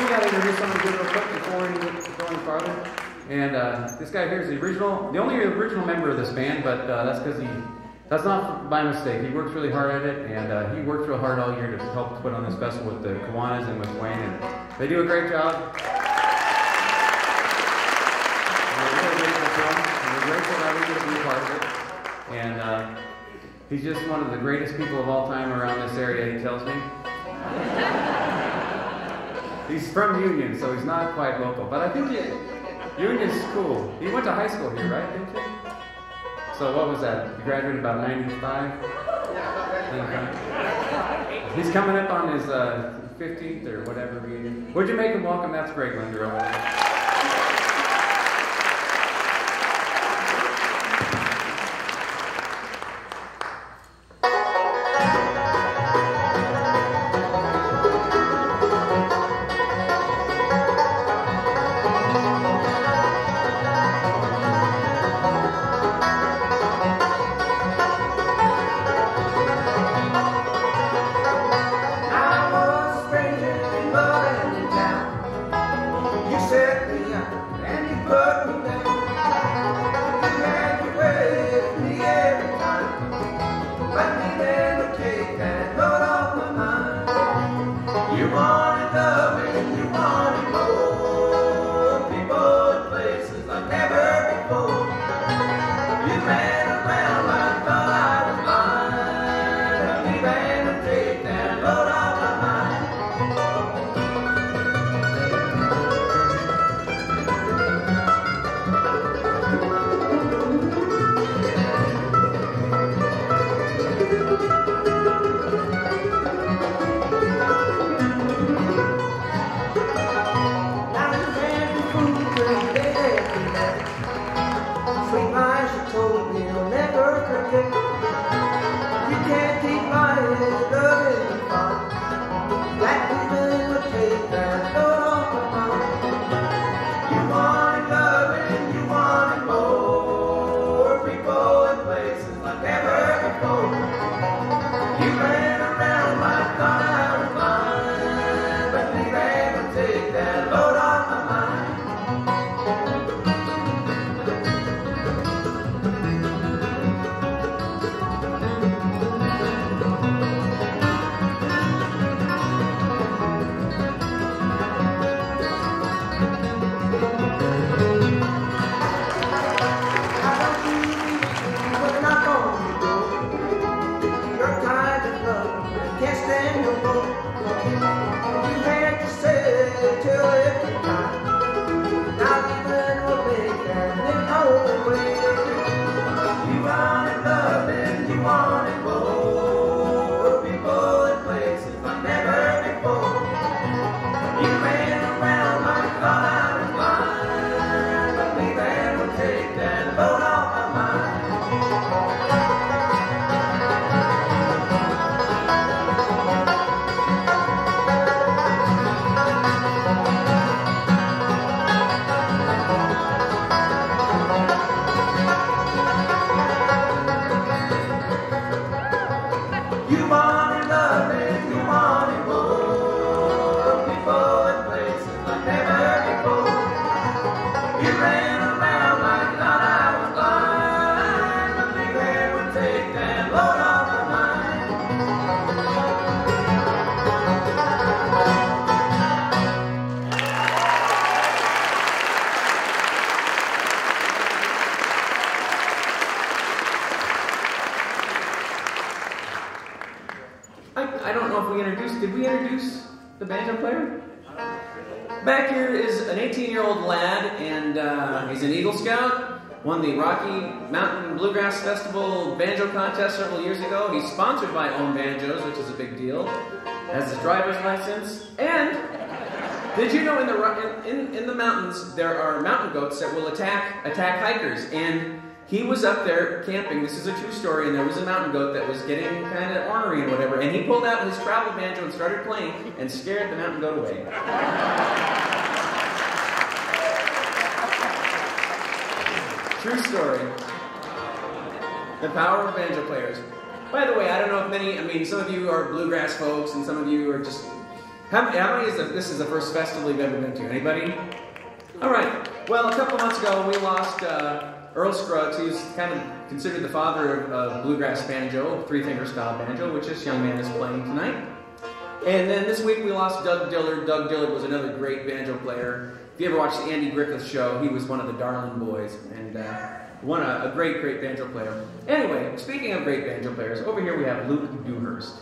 we got to introduce somebody good real quick before we go any farther. And this guy here is the only original member of this band, but that's not by mistake. He works really hard at it, and he worked real hard all year to help put on this festival with the Kiwanis and with Wayne, and they do a great job. And we're really grateful for him, and we're grateful that we get to be a part of it. And he's just one of the greatest people of all time around this area, he tells me. He's from Union, so he's not quite local, but I think Union's cool. You went to high school here, right, didn't you? So what was that? You graduated about 95? Yeah. He's coming up on his 15th or whatever reunion. Would you make him welcome? That's great, Linda, over there. Did we introduce the banjo player? Back here is an 18-year-old lad, and he's an Eagle Scout. Won the Rocky Mountain Bluegrass Festival banjo contest several years ago. He's sponsored by Own Banjos, which is a big deal. Has his driver's license. And did you know in the mountains there are mountain goats that will attack hikers? And he was up there camping. This is a true story, and there was a mountain goat that was getting kind of ornery and whatever, and he pulled out his travel banjo and started playing and scared the mountain goat away. True story. The power of banjo players. By the way, I don't know if some of you are bluegrass folks, and some of you are just How many is this is the first festival you've ever been to? Anybody? All right. Well, a couple months ago, we lost Earl Scruggs. He's kind of considered the father of bluegrass banjo, three-finger style banjo, which this young man is playing tonight. And then this week we lost Doug Dillard. Doug Dillard was another great banjo player. If you ever watched the Andy Griffith Show, he was one of the Darling Boys and a great, great banjo player. Anyway, speaking of great banjo players, over here we have Luke Dewhirst.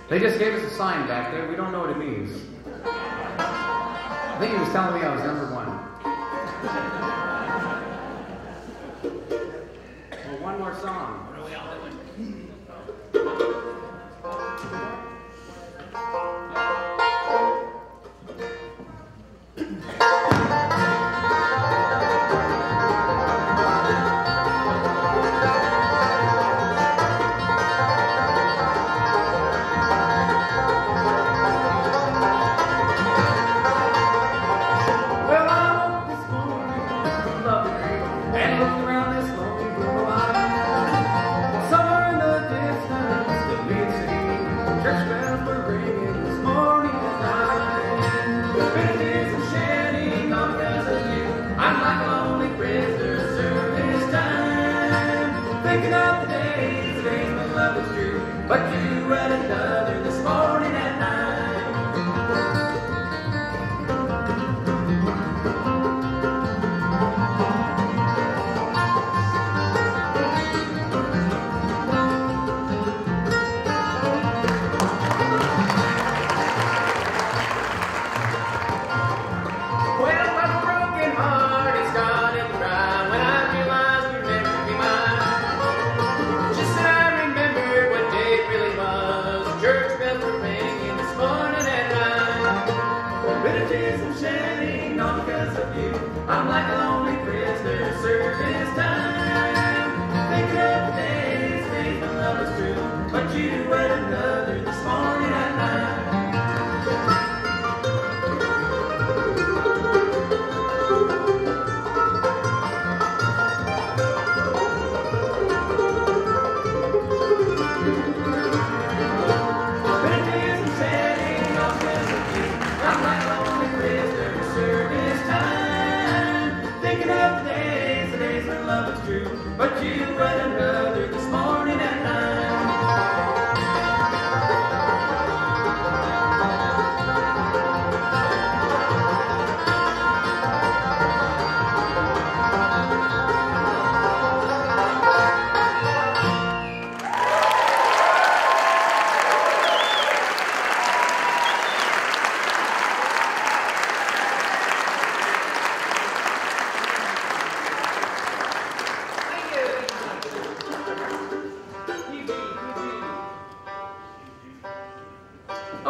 They just gave us a sign back there. We don't know what it means. I think he was telling me I was number one. Well, one more song. What are we all doing? But you read another this morning at night.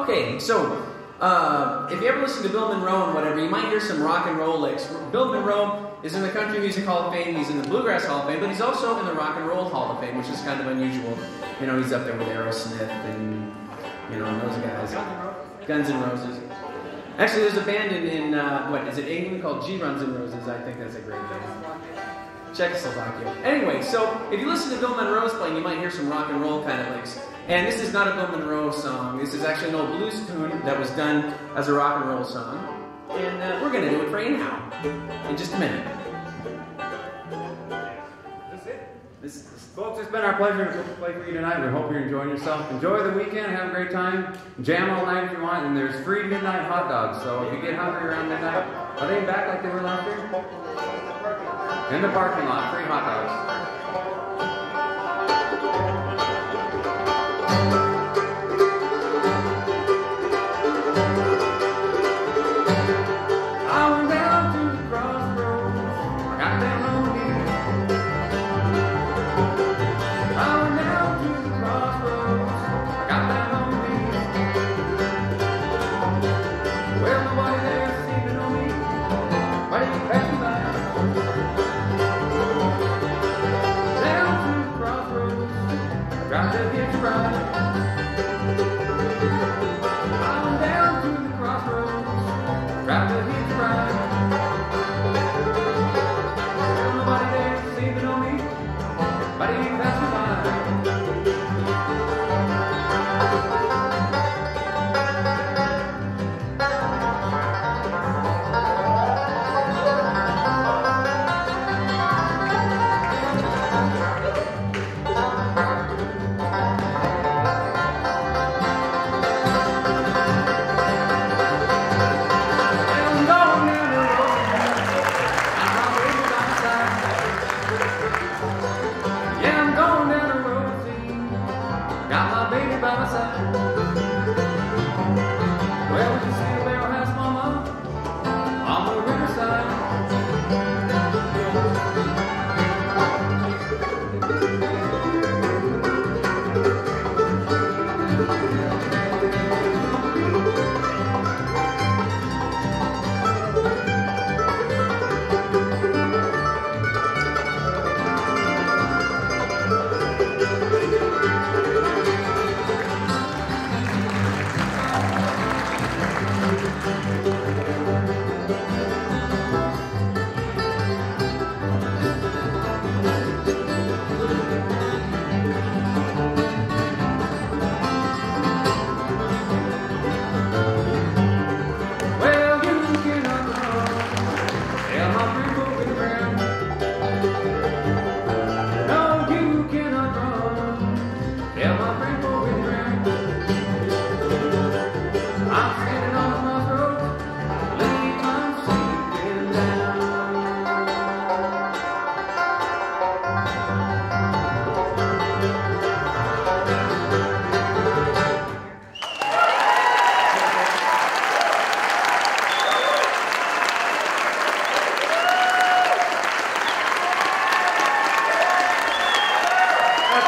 Okay, so if you ever listen to Bill Monroe and whatever, you might hear some rock and roll licks. Bill Monroe is in the Country Music Hall of Fame, he's in the Bluegrass Hall of Fame, but he's also in the Rock and Roll Hall of Fame, which is kind of unusual. You know, he's up there with Aerosmith and, you know, those guys. Guns N' Roses. Actually, there's a band in what is it, England called G Runs N' Roses. I think that's a great band. Czechoslovakia. Anyway, so if you listen to Bill Monroe's playing, you might hear some rock and roll kind of licks. And this is not a Bill Monroe song. This is actually an old blues tune that was done as a rock and roll song. And we're going to do it for you now in just a minute. Folks, it's been our pleasure to play for you tonight. We hope you're enjoying yourself. Enjoy the weekend, have a great time. Jam all night if you want, and there's free midnight hot dogs. So if you get hungry around midnight, are they back like they were last year? In the parking lot, free hot dogs.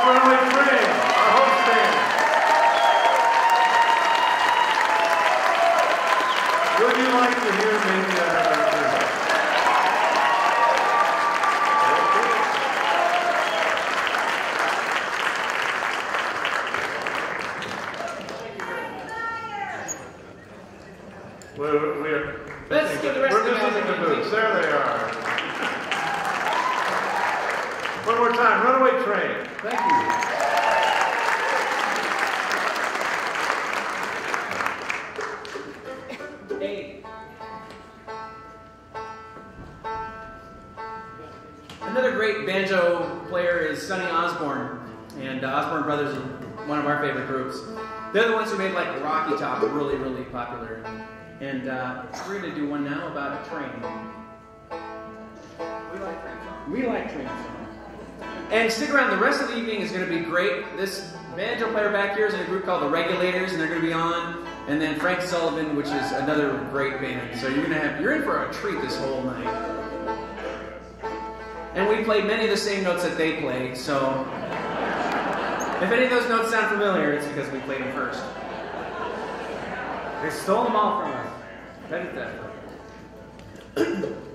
Runaway Train, our host band. Would you like to hear maybe Let's get the rest of the missing the boots. There they are. One more time, Runaway Train. Thank you. Another great banjo player is Sonny Osborne, and Osborne Brothers are one of our favorite groups. They're the ones who made like Rocky Top really, really popular. And we're going to do one now about a train. We like train songs. And stick around, the rest of the evening is going to be great. This banjo player back here is in a group called the Regulators, and they're going to be on. And then Frank Sullivan, which is another great band. So you're in for a treat this whole night. And we played many of the same notes that they played, so if any of those notes sound familiar, it's because we played them first. They stole them all from us. Petty theft.